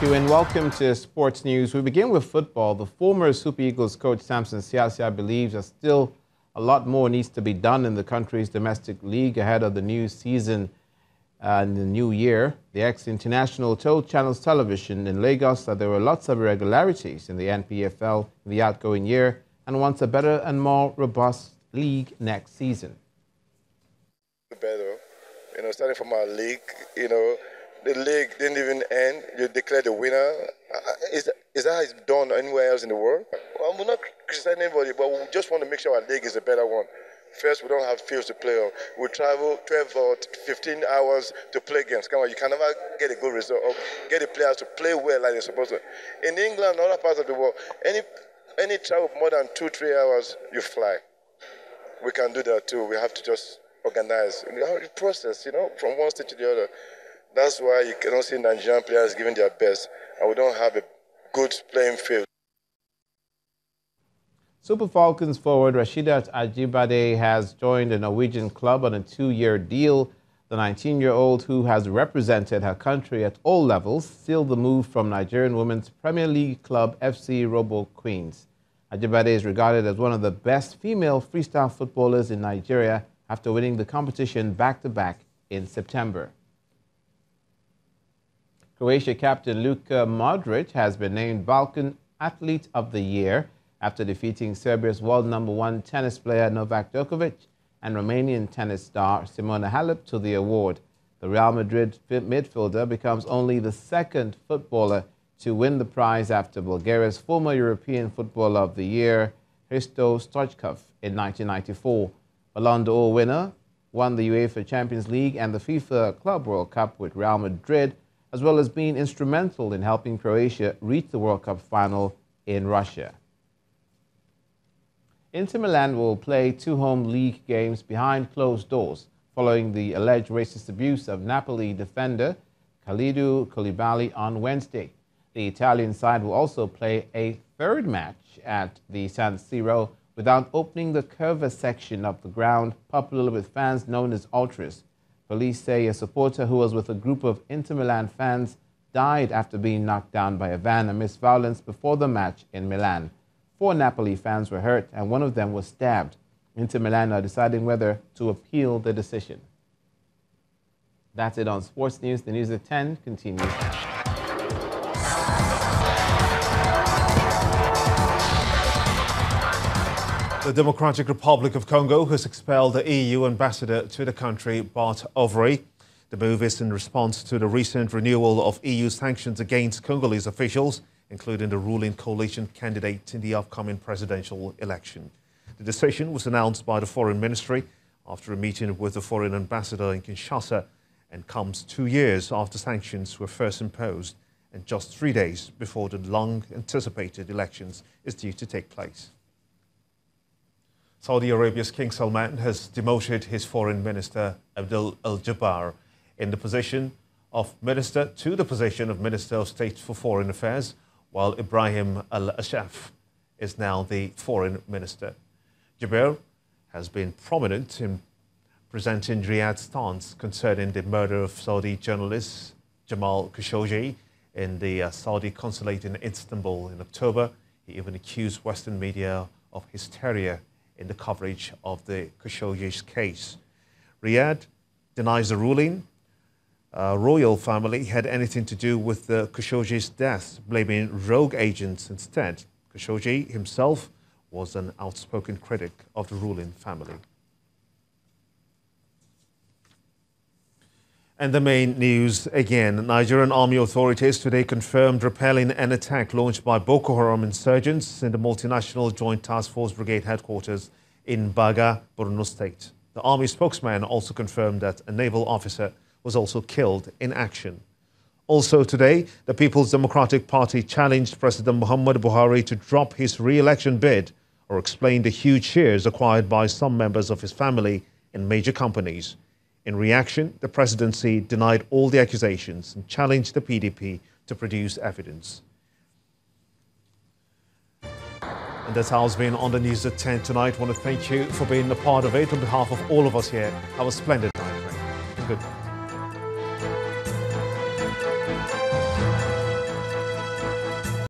you and welcome to Sports News. We begin with football. The former Super Eagles coach Samson Siasia believes that still a lot more needs to be done in the country's domestic league ahead of the new season in the new year. The ex-international told Channels Television in Lagos that there were lots of irregularities in the NPFL in the outgoing year and wants a better and more robust league next season. Better, starting from our league, the league didn't even end. You declare the winner. Is that how it's done anywhere else in the world? Well, we're not criticizing anybody, but we just want to make sure our league is a better one. First, we don't have fields to play on. We travel 12 or 15 hours to play games. Come on, you can never get a good result or get the players to play well like they're supposed to. In England and other parts of the world, any travel more than 2-3 hours, you fly. We can do that too. We have to just organize the process, from one state to the other. That's why you cannot see Nigerian players giving their best, and we don't have a good playing field. Super Falcons forward Rasheedat Ajibade has joined the Norwegian club on a 2-year deal. The 19-year-old, who has represented her country at all levels, sealed the move from Nigerian women's Premier League club FC Robo Queens. Ajibade is regarded as one of the best female freestyle footballers in Nigeria after winning the competition back-to-back in September. Croatia captain Luka Modric has been named Balkan Athlete of the Year after defeating Serbia's world #1 tennis player Novak Djokovic and Romanian tennis star Simona Halep to the award. The Real Madrid midfielder becomes only the second footballer to win the prize after Bulgaria's former European Footballer of the Year, Hristo Stoichkov, in 1994. Ballon d'Or winner won the UEFA Champions League and the FIFA Club World Cup with Real Madrid, as well as being instrumental in helping Croatia reach the World Cup final in Russia. Inter Milan will play 2 home league games behind closed doors following the alleged racist abuse of Napoli defender Kalidou Koulibaly on Wednesday. The Italian side will also play a 3rd match at the San Siro without opening the curva section of the ground, popular with fans known as ultras. Police say a supporter who was with a group of Inter Milan fans died after being knocked down by a van amidst violence before the match in Milan. 4 Napoli fans were hurt and one of them was stabbed. Inter Milan are deciding whether to appeal the decision. That's it on Sports News. The news at 10 continues now. The Democratic Republic of Congo has expelled the EU ambassador to the country, Bart Overy. The move is in response to the recent renewal of EU sanctions against Congolese officials, including the ruling coalition candidate in the upcoming presidential election. The decision was announced by the Foreign Ministry after a meeting with the foreign ambassador in Kinshasa and comes 2 years after sanctions were first imposed and just 3 days before the long-anticipated elections is due to take place. Saudi Arabia's King Salman has demoted his foreign minister Abdul Al-Jabbar to the position of Minister of State for Foreign Affairs, while Ibrahim Al-Ashaf is now the foreign minister. Jabbar has been prominent in presenting Riyadh's stance concerning the murder of Saudi journalist Jamal Khashoggi in the Saudi consulate in Istanbul in October. He even accused Western media of hysteria in the coverage of the Khashoggi's case. Riyadh denies the ruling royal family had anything to do with the Khashoggi's death, blaming rogue agents instead. Khashoggi himself was an outspoken critic of the ruling family. And the main news again. Nigerian army authorities today confirmed repelling an attack launched by Boko Haram insurgents in the multinational Joint Task Force Brigade headquarters in Baga, Borno State. The army spokesman also confirmed that a naval officer was also killed in action. Also today, the People's Democratic Party challenged President Muhammadu Buhari to drop his re-election bid or explain the huge shares acquired by some members of his family in major companies. In reaction, the presidency denied all the accusations and challenged the PDP to produce evidence. And that's how it's been on the news at 10 tonight. I want to thank you for being a part of it. On behalf of all of us here, have a splendid night. Good night.